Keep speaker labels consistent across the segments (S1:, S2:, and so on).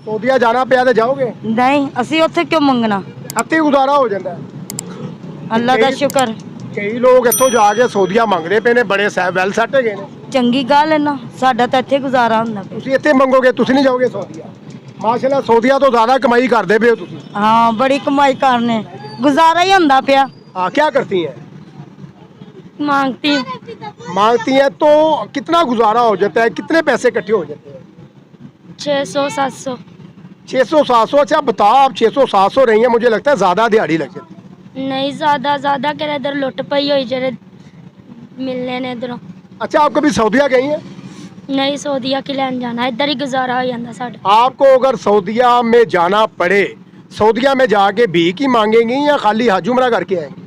S1: ਸਊਦੀਆ ਜਾਣਾ ਪਿਆ ਤੇ ਜਾਓਗੇ?
S2: ਨਹੀਂ, ਅਸੀਂ ਉੱਥੇ ਕਿਉਂ ਮੰਗਣਾ?
S1: ਹੱਥੀ ਗੁਜ਼ਾਰਾ ਹੋ ਜਾਂਦਾ ਹੈ।
S2: ਅੱਲਾ ਦਾ ਸ਼ੁਕਰ।
S1: ਕਈ ਲੋਕ ਇੱਥੋਂ ਜਾ ਕੇ ਸਊਦੀਆ ਮੰਗਦੇ ਪਏ ਨੇ, ਬੜੇ ਵੈਲ ਸੈੱਟ ਹੈਗੇ ਨੇ।
S2: ਚੰਗੀ ਗੱਲ ਹੈ ਨਾ, ਸਾਡਾ ਤਾਂ ਇੱਥੇ ਗੁਜ਼ਾਰਾ ਹੁੰਦਾ ਪਿਆ।
S1: ਤੁਸੀਂ ਇੱਥੇ ਮੰਗੋਗੇ, ਤੁਸੀਂ ਨਹੀਂ ਜਾਓਗੇ ਸਊਦੀਆ? ਮਾਸ਼ਾਅੱਲਾ, ਸਊਦੀਆ ਤੋਂ ਜ਼ਿਆਦਾ ਕਮਾਈ ਕਰਦੇ ਪਏ ਹੋ ਤੁਸੀਂ।
S2: ਹਾਂ, ਬੜੀ ਕਮਾਈ ਕਰਨੇ, ਗੁਜ਼ਾਰਾ ही ਹੁੰਦਾ ਪਿਆ।
S1: हाँ, क्या करती हैं?
S2: मांगती
S1: हैं तो कितना गुजारा हो जाता है? कितने पैसे इकट्ठे हो जाते हैं?
S2: 600-700।
S1: 600-700? अच्छा बताओ, आप 600-700 रही हैं, मुझे लगता है ज़्यादा दिहाड़ी लग जाती है।
S2: नहीं, ज़्यादा कर इधर लुट पई होई जेरे मिलने ने इधरों।
S1: अच्छा, आप कभी सऊदिया गई हैं?
S2: नहीं, सऊदिया की लैन जाना, इधर ही गुजारा हो जाता साडा।
S1: आपको अगर सऊदिया में जाना पड़े, सऊदिया में जाके भीख ही मांगेंगी या खाली हज उमरा करके आएंगी?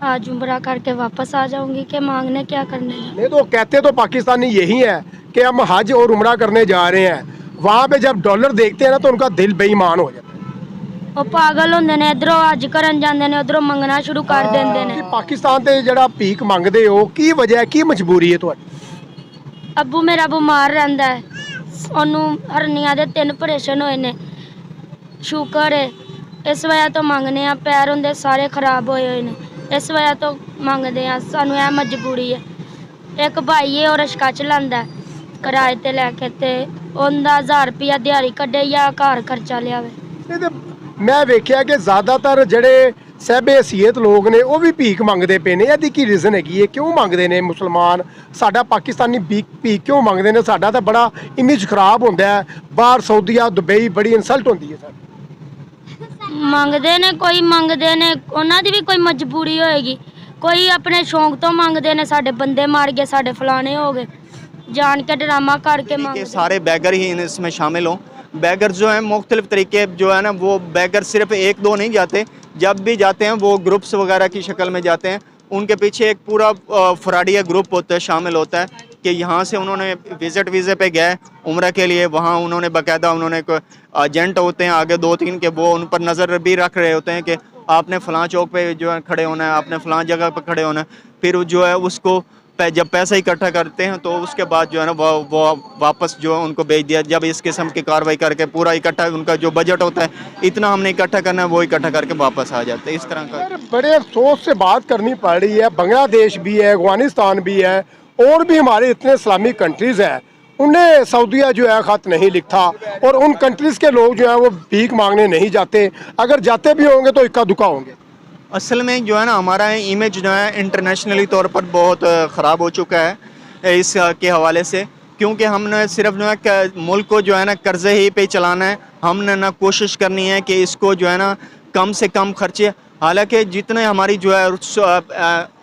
S2: आज उम्रा करके वापस आ जाऊंगी कि मांगने क्या करने जाऊं?
S1: नहीं तो कहते तो पाकिस्तानी यही है कि हम हज और उमरा करने जा रहे हैं, वहाँ पे जब डॉलर देखते हैं ना तो उनका दिल बेईमान हो जाता है।
S2: ਉਹ ਪਾਗਲ ਹੁੰਦੇ ਨੇ, ਇਧਰੋਂ ਅੱਜ ਕਰਨ ਜਾਂਦੇ ਨੇ, ਉਧਰੋਂ ਮੰਗਣਾ ਸ਼ੁਰੂ ਕਰ ਦਿੰਦੇ ਨੇ।
S1: ਪਾਕਿਸਤਾਨ ਤੇ ਜਿਹੜਾ ਭੀਖ ਮੰਗਦੇ ਹੋ, ਕੀ ਵਜ੍ਹਾ ਹੈ, ਕੀ ਮਜਬੂਰੀ ਹੈ ਤੁਹਾਡੀ?
S2: ਅੱਬੂ ਮੇਰਾ ਬਿਮਾਰ ਰਹਿੰਦਾ ਹੈ, ਉਹਨੂੰ ਹਰਨੀਆਂ ਦੇ 3 ਆਪਰੇਸ਼ਨ ਹੋਏ ਨੇ, ਸ਼ੂਗਰ ਹੈ, ਇਸ ਵਜ੍ਹਾ ਤੋਂ ਮੰਗਨੇ ਆ। ਪੈਰ ਹੁੰਦੇ ਸਾਰੇ ਖਰਾਬ ਹੋਏ ਹੋਏ ਨੇ, ਇਸ ਵਜ੍ਹਾ ਤੋਂ ਮੰਗਦੇ ਆ। ਸਾਨੂੰ ਇਹ ਮਜਬੂਰੀ ਹੈ। ਇੱਕ ਭਾਈ ਹੈ, ਉਹ ਰਿਕਸ਼ਾ ਚਲਾਉਂਦਾ ਕਿਰਾਏ ਤੇ ਲੈ ਕੇ, ਤੇ ਉਹਦਾ 1000 ਰੁਪਇਆ ਦਿਹਾੜੀ ਕੱਢੇ ਜਾਂ ਘਰ ਖਰਚਾ ਲਿਆਵੇ।
S1: ਨਹੀਂ ਤੇ ਮੈਂ ਵੇਖਿਆ ਕਿ ਜ਼ਿਆਦਾਤਰ ਜਿਹੜੇ ਸਹਿਬੇ ਹਸੀਅਤ ਲੋਕ ਨੇ ਉਹ ਵੀ ਭੀਖ ਮੰਗਦੇ ਪਏ ਨੇ। ਇਹਦੀ ਕੀ ਰੀਜ਼ਨ ਹੈਗੀ ਹੈ? ਕਿਉਂ ਮੰਗਦੇ ਨੇ ਮੁਸਲਮਾਨ? ਸਾਡਾ ਪਾਕਿਸਤਾਨੀ ਭੀਖ ਕਿਉਂ ਮੰਗਦੇ ਨੇ? ਸਾਡਾ ਤਾਂ ਬੜਾ ਇਮੇਜ ਖਰਾਬ ਹੁੰਦਾ ਹੈ, ਬਾਹਰ ਸਊਦੀਆ ਦੁਬਈ ਬੜੀ ਇਨਸਲਟ ਹੁੰਦੀ ਹੈ ਸਾਡੀ।
S2: ਮੰਗਦੇ ਨੇ, ਕੋਈ ਮੰਗਦੇ ਨੇ, ਉਹਨਾਂ ਦੀ ਵੀ ਕੋਈ ਮਜਬੂਰੀ ਹੋਏਗੀ। ਕੋਈ ਆਪਣੇ ਸ਼ੌਂਕ ਤੋਂ ਮੰਗਦੇ ਨੇ, ਸਾਡੇ ਬੰਦੇ ਮਾਰ ਗਏ, ਸਾਡੇ फलाने हो गए, जान के ड्रामा करके मांगते।
S3: सारे बैगर ही इसमें शामिल हों। बैगर जो हैं मुख्तलिफ तरीके जो है ना, वो बैगर सिर्फ 1-2 नहीं जाते, जब भी जाते हैं वो ग्रुप्स वगैरह की शक्ल में जाते हैं। उनके पीछे एक पूरा फ्राडिया ग्रुप होता है, शामिल होता है कि यहाँ से उन्होंने विज़िट वीज़े पे गए उम्रा के लिए, वहाँ उन्होंने बाकायदा उन्होंने एजेंट होते हैं आगे 2-3 के, वो उन पर नज़र भी रख रहे होते हैं कि आपने फ़लाँ चौक पे जो है खड़े होना है, आपने फ़लाँ जगह पे खड़े होना है। फिर जो है उसको जब पैसा इकट्ठा करते हैं तो उसके बाद जो है ना वो वापस जो है उनको भेज दिया। जब इस किस्म की कार्रवाई करके पूरा इकट्ठा, उनका जो बजट होता है इतना हमने इकट्ठा करना है, वो इकट्ठा करके वापस आ जाते हैं। इस तरह का
S1: बड़े अफसोस से बात करनी पड़ रही है। बांग्लादेश भी है, अफगानिस्तान भी है, और भी हमारे इतने इस्लामिक कंट्रीज़ हैं, उन्हें सऊदीया जो है ख़त नहीं लिखता, और उन कंट्रीज़ के लोग जो हैं वो भीख मांगने नहीं जाते। अगर जाते भी होंगे तो इक्का दुक्का होंगे।
S3: असल में जो है ना हमारा इमेज जो है इंटरनेशनली तौर पर बहुत ख़राब हो चुका है इस के हवाले से, क्योंकि हमने सिर्फ जो है मुल्क को जो है ना कर्ज़े ही पे चलाना है। हमने ना कोशिश करनी है कि इसको जो है ना कम से कम खर्चे, हालांकि जितने हमारी जो है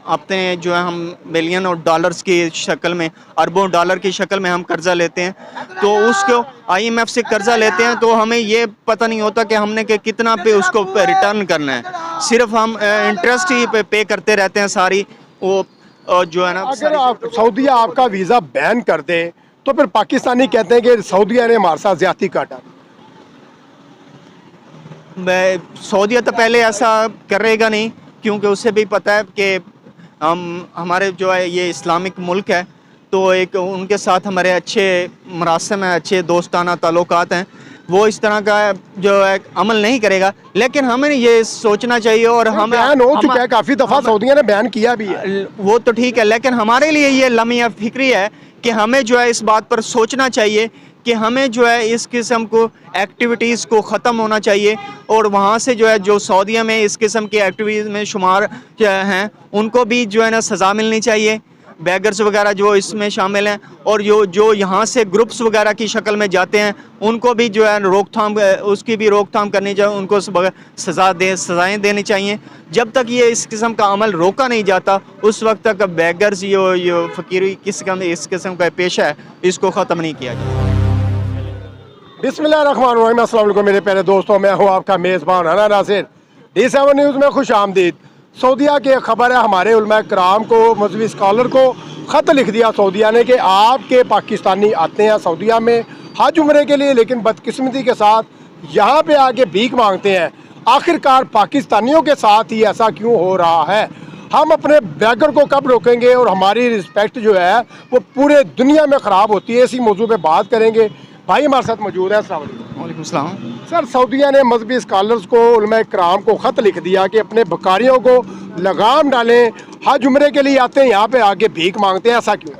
S3: अपने जो है हम मिलियन और डॉलर्स की शक्ल में, अरबों डॉलर की शक्ल में हम कर्ज़ा लेते हैं, तो उसको IMF से कर्ज़ा लेते हैं तो हमें ये पता नहीं होता कि हमने कि कितना पे उसको रिटर्न करना है। सिर्फ हम इंटरेस्ट ही पे करते रहते हैं सारी वो जो है ना।
S1: अगर आप सऊदीया आपका वीज़ा बैन कर दे तो फिर पाकिस्तानी कहते हैं कि सऊदीया ने हमारे साथ ज़्यादती काटा।
S3: सऊदीया तो पहले ऐसा करेगा नहीं, क्योंकि उसे भी पता है कि हमारे जो है ये इस्लामिक मुल्क है, तो एक उनके साथ हमारे अच्छे मरासम हैं, अच्छे दोस्ताना ताल्लुकात हैं, वो इस तरह का जो है अमल नहीं करेगा। लेकिन हमें ये सोचना चाहिए, और हम
S1: बैन हो चुका है काफ़ी दफ़ा, सऊदीया ने बैन किया भी है,
S3: वो तो ठीक है, लेकिन हमारे लिए ये लम्हा फिक्री है कि हमें जो है इस बात पर सोचना चाहिए कि हमें जो है इस किस्म को एक्टिविटीज़ को ख़त्म होना चाहिए, और वहाँ से जो है जो सऊदीया में इस किस्म की एक्टिविटीज़ में शुमार हैं उनको भी जो है ना सज़ा मिलनी चाहिए। बैगर्स वगैरह जो इसमें शामिल हैं, और जो यहाँ से ग्रुप्स वगैरह की शक्ल में जाते हैं उनको भी जो है रोकथाम, उसकी भी रोकथाम करनी चाहिए, उनको सज़ाएँ देनी चाहिए। जब तक ये इस किस्म का अमल रोका नहीं जाता उस वक्त तक बैगर्स ये फ़कीरी इस किस्म का पेशा है, इसको ख़त्म नहीं किया जाए।
S1: बिस्मिल्लाहिर्रहमानिर्रहीम। अस्सलाम वालेकुम मेरे प्यारे दोस्तों, मैं हूँ आपका मेज़बान हना नासिर। D7 न्यूज़ में खुश आमदीद। सऊदीया की खबर है, हमारे उलमा कराम को, मजहबी स्कॉलर को ख़त लिख दिया सऊदीया ने कि आपके पाकिस्तानी आते हैं सऊदीया में हज उम्रे के लिए, लेकिन बदकिस्मती के साथ यहाँ पे आके भीख मांगते हैं। आखिरकार पाकिस्तानियों के साथ ही ऐसा क्यों हो रहा है? हम अपने बैगर को कब रोकेंगे और हमारी रिस्पेक्ट जो है वो पूरे दुनिया में ख़राब होती है? इसी मौजू पे बात करेंगे। भाई हमारे साथ मौजूद है। अस्सलाम वालेकुम।
S3: वालेकुम सलाम।
S1: सर, सऊदीया ने मजहबी स्कॉलर्स को, उलमा कराम को ख़त लिख दिया कि अपने बकारियों को लगाम डालें, हज उम्रे के लिए आते हैं यहाँ पे आके भीख मांगते हैं, ऐसा क्यों?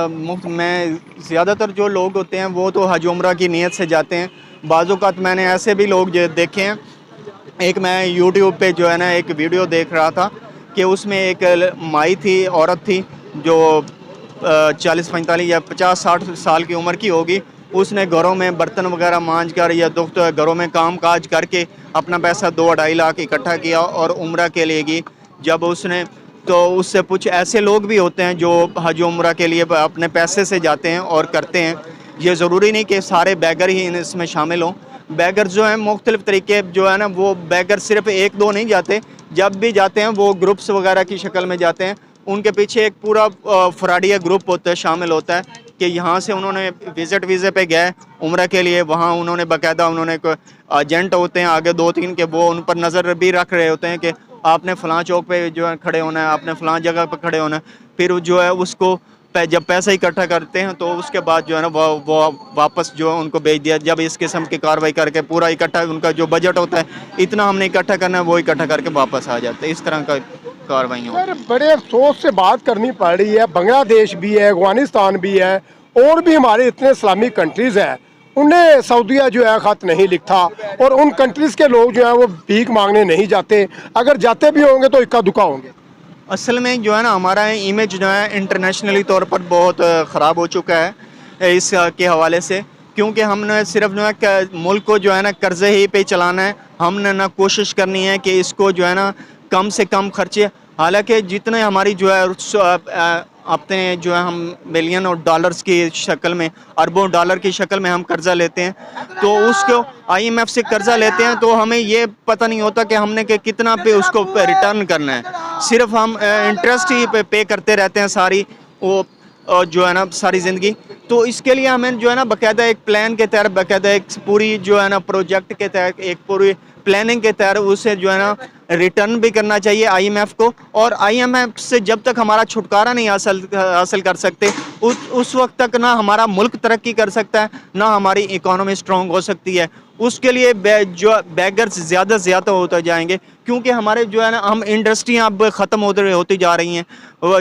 S3: मुफ्त में ज़्यादातर जो लोग होते हैं वो तो हज उम्रा की नीयत से जाते हैं। बाज़ औक़ात मैंने ऐसे भी लोग जो देखे हैं, एक मैं यूट्यूब पे जो है ना एक वीडियो देख रहा था कि उसमें एक माई थी, औरत थी जो 40-45 या 50-60 साल की उम्र की होगी। उसने घरों में बर्तन वगैरह मांज कर या घरों में काम काज करके अपना पैसा 2-2.5 लाख इकट्ठा किया और उम्रा के लिए गई। जब उसने तो उससे कुछ ऐसे लोग भी होते हैं जो हज उम्रा के लिए अपने पैसे से जाते हैं और करते हैं। ये ज़रूरी नहीं कि सारे बैगर ही इसमें शामिल हों। बैगर जो हैं मुख्तलिफ़ तरीके जो है ना, वो बैगर सिर्फ 1-2 नहीं जाते, जब भी जाते हैं वो ग्रुप्स वगैरह की शक्ल में जाते हैं। उनके पीछे एक पूरा फ्राडिया ग्रुप होता है, शामिल होता है कि यहाँ से उन्होंने विज़िट वीज़े पे गए उम्रा के लिए, वहाँ उन्होंने बाकायदा उन्होंने एजेंट होते हैं आगे 2-3 के, वो उन पर नज़र भी रख रहे होते हैं कि आपने फ़लाँ चौक पे जो है खड़े होना है, आपने फ़लाँ जगह पे खड़े होना है। फिर जो है उसको जब पैसा इकट्ठा करते हैं तो उसके बाद जो है ना वो वापस जो है उनको भेज दिया। जब इस किस्म की कार्रवाई करके पूरा इकट्ठा उनका जो बजट होता है इतना हमने इकट्ठा करना है, वो इकट्ठा करके वापस आ जाते हैं। इस तरह का कार्रवाई हो।
S1: सर, बड़े अफसोस से बात करनी पड़ रही है, बांग्लादेश भी है, अफगानिस्तान भी है, और भी हमारे इतने इस्लामिक कंट्रीज़ हैं, उन्हें सऊदीया जो है ख़त नहीं लिखता, और उन कंट्रीज़ के लोग जो हैं वो भीख मांगने नहीं जाते। अगर जाते भी होंगे तो इक्का दुक्का होंगे।
S3: असल में जो है ना हमारा इमेज जो है इंटरनेशनली तौर पर बहुत ख़राब हो चुका है इस के हवाले से, क्योंकि हमने सिर्फ जो है मुल्क को जो है ना कर्ज़े ही पे चलाना है। हमने ना कोशिश करनी है कि इसको जो है ना कम से कम खर्चे, हालांकि जितने हमारी जो है अपने जो है हम मिलियन और डॉलर्स की शक्ल में, अरबों डॉलर की शक्ल में हम कर्ज़ा लेते हैं, तो उसको IMF से कर्ज़ा लेते हैं तो हमें ये पता नहीं होता कि हमने कि कितना पे उसको रिटर्न करना है। सिर्फ हम इंटरेस्ट ही पे करते रहते हैं सारी वो जो है ना सारी ज़िंदगी। तो इसके लिए हमें जो है ना बाकायदा एक प्लान के तहत, बाकायदा एक पूरी जो है ना प्रोजेक्ट के तहत, एक पूरी प्लानिंग के तहत उसे जो है ना रिटर्न भी करना चाहिए IMF को। और IMF से जब तक हमारा छुटकारा नहीं हासिल कर सकते उस वक्त तक ना हमारा मुल्क तरक्की कर सकता है, ना हमारी इकोनॉमी स्ट्रॉन्ग हो सकती है। उसके लिए जो बैगर्स ज़्यादा से ज़्यादा होते जाएंगे, क्योंकि हमारे जो है ना हम इंडस्ट्रियाँ अब ख़त्म होती जा रही हैं।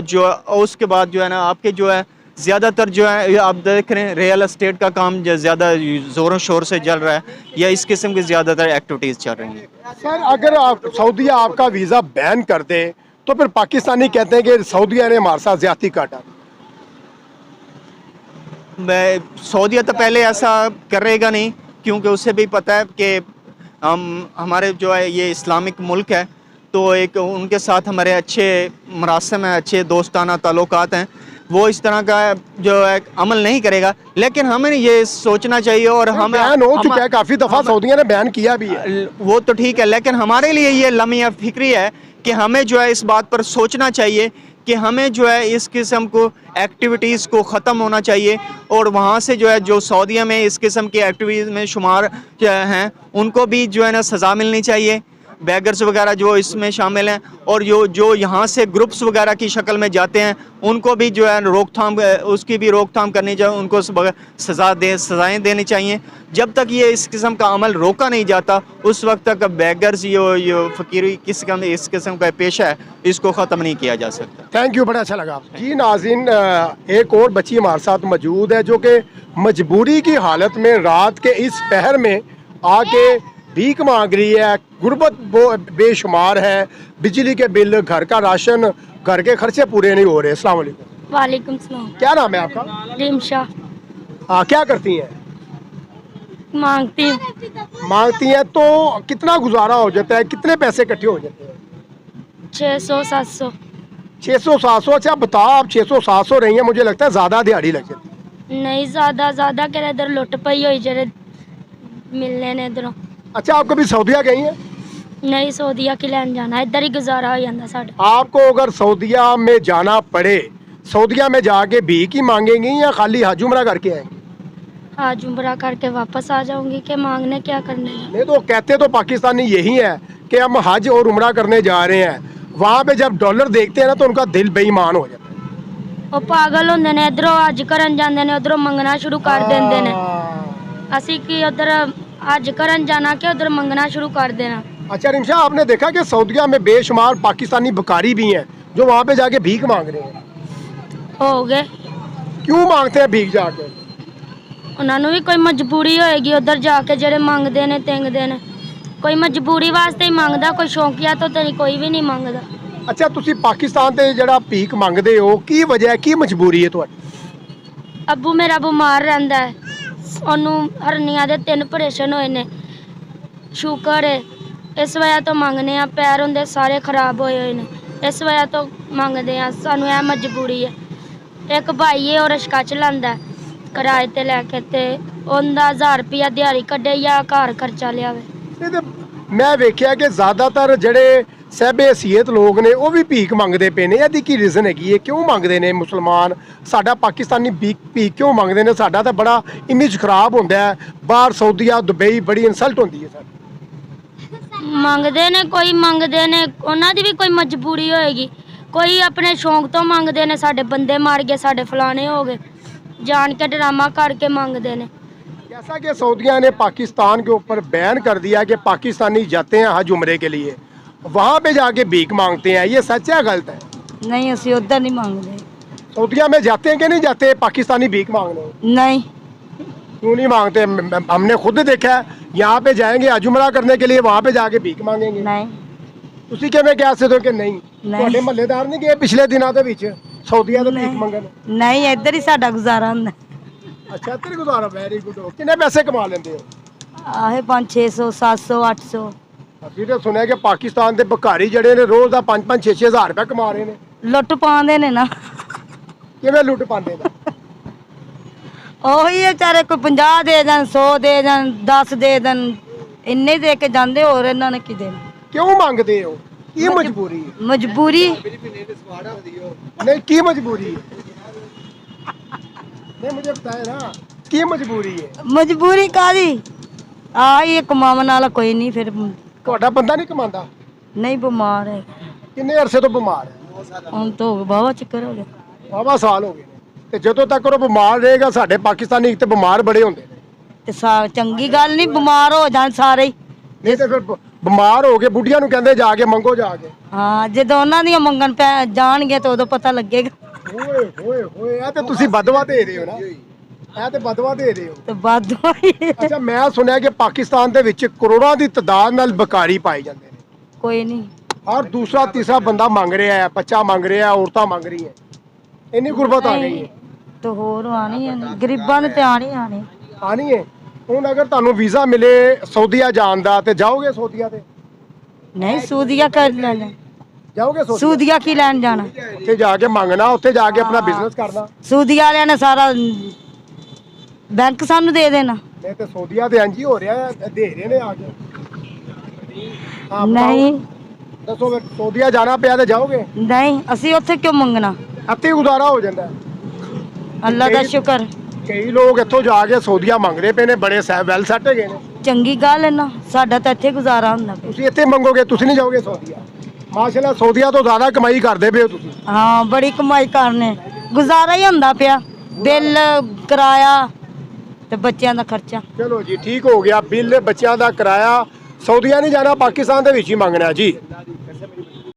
S3: जो उसके बाद जो है ना आपके जो है ज़्यादातर जो है आप देख रहे हैं रियल एस्टेट का काम ज़्यादा ज़ोरों शोर से चल रहा है, या इस किस्म की ज़्यादातर एक्टिविटीज़ चल रही हैं।
S1: सर, अगर सऊदीया आपका वीज़ा बैन कर दे तो फिर पाकिस्तानी कहते हैं कि सऊदीया ने हमारे साथ ज़्यादती काटा।
S3: सऊदीया तो पहले ऐसा करेगा नहीं, क्योंकि उसे भी पता है कि हमारे जो है ये इस्लामिक मुल्क है, तो एक उनके साथ हमारे अच्छे मरासम हैं, अच्छे दोस्ताना ताल्लुकात हैं। वो इस तरह का जो है अमल नहीं करेगा, लेकिन हमें ये सोचना चाहिए। और हम
S1: बैन हो चुका है काफ़ी दफ़ा, सऊदीया ने बैन किया भी है,
S3: वो तो ठीक है, लेकिन हमारे लिए ये लम्हा फिक्री है कि हमें जो है इस बात पर सोचना चाहिए कि हमें जो है इस किस्म को एक्टिविटीज़ को ख़त्म होना चाहिए, और वहाँ से जो है जो सऊदीया में इस किस्म की एक्टिविटीज़ में शुमार हैं उनको भी जो है ना सज़ा मिलनी चाहिए, बैगर्स वगैरह जो इसमें शामिल हैं। और जो यहाँ से ग्रुप्स वगैरह की शक्ल में जाते हैं उनको भी जो है रोकथाम, उसकी भी रोकथाम करनी चाहिए, उनको सज़ाएँ देनी चाहिए। जब तक ये इस किस्म का अमल रोका नहीं जाता उस वक्त तक बैगर्स ये फ़कीरी इस किस्म का पेशा है, इसको ख़त्म नहीं किया जा सकता।
S1: थैंक यू, बड़ा अच्छा लगा। जी नाज़रीन, एक और बच्ची हमारे साथ मौजूद है जो कि मजबूरी की हालत में रात के इस पहर में आके भीख मांग रही है। गुर्बत बेशुमार है, बिजली के बिल, घर का राशन, घर के खर्चे पूरे नहीं हो रहे। अस्सलाम वालेकुम।
S2: वालेकुम सलाम।
S1: क्या नाम है आपका?
S2: रिमशा।
S1: क्या करती हैं?
S2: मांगती
S1: मांगती हैं तो कितना गुजारा हो जाता है, कितने पैसे इकट्ठे हो जाते हैं?
S2: 600-700।
S1: 600-700। अच्छा बताओ, आप 600-700 रही हैं, मुझे लगता है ज़्यादा दिहाड़ी लग जाती है।
S2: नहीं, ज़्यादा करे इधर लुट पई होई जेरे मिलने ने इधरों।
S1: अच्छा, आप कभी सऊदीया गई हैं?
S2: नहीं, सऊदीया की लैन जाना, इधर ही गुजारा हो जाता साਡਾ।
S1: आपको अगर सऊदीया में जाना पड़े, सऊदीया में जाके भीख ही मांगेंगी या खाली हज उम्रा करके आएंगी?
S2: हज उम्रा करके वापस आ जाऊंगी कि मांगने क्या करने जाऊं?
S1: नहीं तो कहते तो पाकिस्तानी यही है कि हम हज और उम्रा करने जा रहे हैं, वहाँ पे जब डॉलर देखते हैं ना तो उनका दिल बेईमान हो जाता है।
S2: ਉਹ ਪਾਗਲ ਹੁੰਦੇ ਨੇ, ਇਧਰੋਂ ਅੱਜ ਕਰਨ ਜਾਂਦੇ ਨੇ, ਉਧਰੋਂ ਮੰਗਣਾ ਸ਼ੁਰੂ ਕਰ ਦਿੰਦੇ ਨੇ। ਅਸੀਂ ਕੀ ਉਧਰ ਅੱਜ ਕਰਨ जाना कि उधर मंगना शुरू कर देना।
S1: अच्छा रिमशा, आपने देखा कि सऊदीया में बेशुमार पाकिस्तानी भिखारी भी हैं जो वहाँ पे जाके भीख मांग रहे हैं।
S2: हो गए।
S1: क्यों मांगते हैं भीख जाके?
S2: उन्होंने भी कोई मजबूरी होएगी उधर जाके, जेड़े मंगते ने तेंगते ने। कोई मजबूरी वास्ते ही मंगदा, कोई शौकिया तो तेरी कोई भी नहीं मंगदा।
S1: अच्छा, तुसी पाकिस्तान ते जड़ा भीख मंगदे हो, की वजह है, की मजबूरी है तुहाडी?
S2: अब्बू मेरा बीमार रहंदा है, ਉਹਨੂੰ ਹਰਨੀਆਂ ਦੇ 3 ਆਪਰੇਸ਼ਨ ਹੋਏ ਨੇ। ਸ਼ੂਗਰ ਹੈ, ਇਸ ਵਜ੍ਹਾ ਤੋਂ ਮੰਗਨੇ ਆ। ਪੈਰ ਹੁੰਦੇ ਸਾਰੇ ਖਰਾਬ ਹੋਏ ਹੋਏ ਨੇ, ਇਸ ਵਜ੍ਹਾ ਤੋਂ ਮੰਗਦੇ ਆ। ਸਾਨੂੰ ਇਹ ਮਜਬੂਰੀ ਹੈ। ਇੱਕ ਭਾਈ ਹੈ, ਉਹ ਰਿਕਸ਼ਾ ਚਲਾਉਂਦਾ ਕਿਰਾਏ ਤੇ ਲੈ ਕੇ, ਤੇ ਉਹਦਾ 1000 ਰੁਪਇਆ ਦਿਹਾੜੀ ਕੱਢੇ ਜਾਂ ਘਰ ਖਰਚਾ ਲਿਆਵੇ।
S1: ਇਹ ਤੇ ਮੈਂ ਵੇਖਿਆ ਕਿ ਜ਼ਿਆਦਾਤਰ ਜਿਹੜੇ ਸਹਿਬੇ ਹਸੀਅਤ ਲੋਕ ਨੇ ਉਹ ਵੀ ਭੀਖ ਮੰਗਦੇ ਪਏ ਨੇ। ਇਹਦੀ ਕੀ ਰੀਜ਼ਨ ਹੈਗੀ ਹੈ? ਕਿਉਂ ਮੰਗਦੇ ਨੇ ਮੁਸਲਮਾਨ? ਸਾਡਾ ਪਾਕਿਸਤਾਨੀ ਭੀਖ ਕਿਉਂ ਮੰਗਦੇ ਨੇ? ਸਾਡਾ ਤਾਂ ਬੜਾ ਇਮੇਜ ਖਰਾਬ ਹੁੰਦਾ ਹੈ ਬਾਹਰ, ਸਾਊਦੀਆ, ਦੁਬਈ, ਬੜੀ ਇਨਸਲਟ ਹੁੰਦੀ ਹੈ ਸਾਡੀ।
S2: ਮੰਗਦੇ ਨੇ, ਕੋਈ ਮੰਗਦੇ ਨੇ, ਉਹਨਾਂ ਦੀ ਵੀ ਕੋਈ ਮਜਬੂਰੀ ਹੋਏਗੀ। ਕੋਈ ਆਪਣੇ ਸ਼ੌਂਕ ਤੋਂ ਮੰਗਦੇ ਨੇ, ਸਾਡੇ ਬੰਦੇ ਮਾਰ ਗਏ, ਸਾਡੇ ਫਲਾਣੇ ਹੋ ਗਏ, ਜਾन के ड्रामा करके मांगते हैं।
S1: जैसा कि सऊदीया ने पाकिस्तान के ऊपर बैन कर दिया कि पाकिस्तानी जाते हैं हज उम्रे के लिए, वहाँ पे जाके भीख मांगते हैं, ये सच है गलत है?
S4: नहीं, ਅਸੀਂ उधर नहीं मांगते।
S1: सऊदीया में जाते हैं कि नहीं जाते पाकिस्तानी भीख मांगने?
S4: नहीं।
S1: क्यों नहीं मांगते? हमने खुद देखा है, यहाँ पे जाएंगे हज उम्रा करने के लिए, वहाँ पे जाके भीख मांगेंगे।
S4: नहीं।
S1: ਤੁਸੀਂ ਕਿਵੇਂ ਕਹਿ ਸਕਦੇ ਹੋ ਕਿ ਨਹੀਂ? ਤੁਹਾਡੇ ਮਹੱਲੇਦਾਰ ਨਹੀਂ ਗਏ ਪਿਛਲੇ ਦਿਨਾਂ ਦੇ ਵਿੱਚ ਸਾਊਦੀਆ ਤੋਂ ਭੀਖ ਮੰਗਣ?
S4: ਨਹੀਂ, ਇੱਧਰ ਹੀ ਸਾਡਾ ਗੁਜ਼ਾਰਾ ਹੁੰਦਾ।
S1: ਅੱਛਾ, ਤੇਰੇ ਗੁਜ਼ਾਰਾ ਵੈਰੀ ਗੁੱਡ। ਕਿੰਨੇ ਪੈਸੇ ਕਮਾ ਲੈਂਦੇ ਹੋ?
S4: ਆਹੇ 500, 600, 800।
S1: ਅਸੀਂ ਤਾਂ ਸੁਣਿਆ ਕਿ ਪਾਕਿਸਤਾਨ ਦੇ ਭਿਖਾਰੀ ਜਿਹੜੇ ਨੇ ਰੋਜ਼ ਦਾ 5-5, 6-6 ਹਜ਼ਾਰ ਰੁਪਏ ਕਮਾ ਰਹੇ ਨੇ।
S4: ਲੁੱਟ ਪਾਉਂਦੇ ਨੇ ਨਾ।
S1: ਕਿਵੇਂ ਲੁੱਟ ਪਾਉਂਦੇ ਨੇ?
S4: ਉਹੀ ਵਿਚਾਰੇ ਕੋਈ 50 ਦੇ ਦੇਣ, 100 ਦੇ ਦੇਣ, 10 ਦੇ ਦੇਣ, ਇੰਨੇ ਦੇ ਕੇ ਜਾਂਦੇ, ਹੋਰ ਇਹਨਾਂ ਨੇ ਕੀ ਦੇਣਾ।
S1: क्यों मांगते हो? ये मजबूरी है।
S4: मजबूरी
S1: नहीं, की मजबूरी है? नहीं, मुझे बताए ना की मजबूरी है?
S4: मजबूरी कादी ਆਹੀ ਕਮਾਉਣ ਵਾਲਾ ਕੋਈ ਨਹੀਂ। ਫਿਰ
S1: ਤੁਹਾਡਾ ਬੰਦਾ ਨਹੀਂ ਕਮਾਉਂਦਾ?
S4: ਨਹੀਂ, ਬਿਮਾਰ ਹੈ।
S1: ਕਿੰਨੇ ਅਰਸੇ ਤੋਂ ਬਿਮਾਰ ਹੈ?
S4: ਹੁਣ ਤੋਂ ਬਾਵਾ ਚੱਕਰ ਹੋ ਗਿਆ।
S1: ਵਾਹਵਾ ਸਾਲ ਹੋ ਗਏ ਨੇ। ਤੇ ਜਦੋਂ ਤੱਕ ਉਹ ਬਿਮਾਰ ਰਹੇਗਾ, ਸਾਡੇ ਪਾਕਿਸਤਾਨੀ ਇੱਕ ਤੇ ਬਿਮਾਰ ਬੜੇ ਹੁੰਦੇ ਨੇ।
S4: ਤੇ ਚੰਗੀ ਗੱਲ ਨਹੀਂ, ਬਿਮਾਰ ਹੋ ਜਾਣ ਸਾਰੇ ਹੀ।
S1: ਨਹੀਂ ਤੇ ਫਿਰ ਬਿਮਾਰ ਹੋ ਕੇ ਬੁੱਢੀਆਂ ਨੂੰ ਕਹਿੰਦੇ ਜਾ ਕੇ ਮੰਗੋ ਜਾ ਕੇ।
S4: ਹਾਂ, ਜਦੋਂ ਉਹਨਾਂ ਦੀਆਂ ਮੰਗਣ ਪੈ ਜਾਣਗੇ ਤਾਂ ਉਦੋਂ ਪਤਾ ਲੱਗੇਗਾ।
S1: ਓਏ ਹੋਏ ਹੋਏ, ਇਹ ਤੇ ਤੁਸੀਂ ਬਦਵਾ ਦੇ ਰਹੇ ਹੋ ਨਾ, ਇਹ ਤੇ ਬਦਵਾ ਦੇ ਰਹੇ ਹੋ।
S4: ਤੇ ਬਾਦ ਹੋਈ।
S1: ਅੱਛਾ, ਮੈਂ ਸੁਣਿਆ ਕਿ ਪਾਕਿਸਤਾਨ ਦੇ ਵਿੱਚ ਕਰੋੜਾਂ ਦੀ ਤਾਦਾਦ ਨਾਲ ਬਕਾਰੀ ਪਾਏ ਜਾਂਦੇ ਨੇ।
S4: ਕੋਈ ਨਹੀਂ,
S1: ਹਰ ਦੂਸਰਾ ਤੀਸਰਾ ਬੰਦਾ ਮੰਗ ਰਿਹਾ ਹੈ, ਬੱਚਾ ਮੰਗ ਰਿਹਾ, ਔਰਤਾਂ ਮੰਗ ਰਹੀ ਹੈ। ਇੰਨੀ ਗੁਰਬਤ ਆ ਗਈ ਹੈ।
S4: ਤੇ ਹੋਰ ਆਣੀ ਹੈ, ਗਰੀਬਾਂ ਦੇ ਤੇ ਆਣੀ
S1: ਆਣੀ ਹੈ। ਹੁਣ ਅਗਰ ਤੁਹਾਨੂੰ ਵੀਜ਼ਾ ਮਿਲੇ ਸਾਊਦੀਆ ਜਾਣ ਦਾ ਤੇ ਜਾਓਗੇ ਸਾਊਦੀਆ ਤੇ?
S4: ਨਹੀਂ, ਸੂਦੀਆ ਕਰ ਲੈਣਾ।
S1: ਜਾਓਗੇ
S4: ਸੂਦੀਆ ਕੀ ਲੈਣ ਜਾਣਾ?
S1: ਉੱਥੇ ਜਾ ਕੇ ਮੰਗਣਾ, ਉੱਥੇ ਜਾ ਕੇ ਆਪਣਾ ਬਿਜ਼ਨਸ ਕਰਨਾ।
S4: ਸੂਦੀਆ ਵਾਲਿਆਂ ਨੇ ਸਾਰਾ ਬੈਂਕ ਸਾਨੂੰ ਦੇ ਦੇਣਾ।
S1: ਨਹੀਂ ਤੇ ਸਾਊਦੀਆ ਤੇ ਇੰਜ ਹੀ ਹੋ ਰਿਹਾ ਹੈ, ਦੇ ਰਹੇ ਨੇ ਆ ਕੇ। ਹਾਂ,
S4: ਨਹੀਂ,
S1: ਦੱਸੋ ਫਿਰ ਸਾਊਦੀਆ ਜਾਣਾ ਪਿਆ ਤੇ ਜਾਓਗੇ?
S4: ਨਹੀਂ, ਅਸੀਂ ਉੱਥੇ ਕਿਉਂ ਮੰਗਣਾ?
S1: ਇੱਥੇ ਗੁਜ਼ਾਰਾ ਹੋ ਜਾਂਦਾ ਹੈ।
S4: ਅੱਲਾ ਦਾ ਸ਼ੁਕਰ।
S1: ਕਈ ਲੋਕ ਇੱਥੋਂ ਜਾ ਕੇ ਸਾਊਦੀਆ ਮੰਗਦੇ ਪਏ ਨੇ, ਬੜੇ ਵੈਲ ਸੈੱਟ ਹੈਗੇ ਨੇ।
S4: ਚੰਗੀ ਗੱਲ ਹੈ ਨਾ, ਸਾਡਾ ਤਾਂ ਇੱਥੇ ਗੁਜ਼ਾਰਾ ਹੁੰਦਾ ਪਿਆ।
S1: ਤੁਸੀਂ ਇੱਥੇ ਮੰਗੋਗੇ, ਤੁਸੀਂ ਨਹੀਂ ਜਾਓਗੇ ਸਾਊਦੀਆ? ਮਾਸ਼ਾਅੱਲਾ, ਸਾਊਦੀਆ ਤੋਂ ਜ਼ਿਆਦਾ ਕਮਾਈ ਕਰਦੇ ਪਏ ਹੋ ਤੁਸੀਂ।
S4: ਹਾਂ, ਬੜੀ ਕਮਾਈ ਕਰਨੇ, ਗੁਜ਼ਾਰਾ ਹੀ ਹੁੰਦਾ ਪਿਆ। ਬਿੱਲ, ਕਿਰਾਇਆ ਤੇ ਬੱਚਿਆਂ ਦਾ ਖਰਚਾ।
S1: ਚਲੋ ਜੀ, ਠੀਕ ਹੋ ਗਿਆ। ਬਿੱਲ, ਬੱਚਿਆਂ ਦਾ ਕਿਰਾਇਆ। ਸਾਊਦੀਆ ਨਹੀਂ ਜਾਣਾ, ਪਾਕਿਸਤਾਨ ਦੇ ਵਿੱਚ ਹੀ ਮੰਗਣਾ ਜੀ।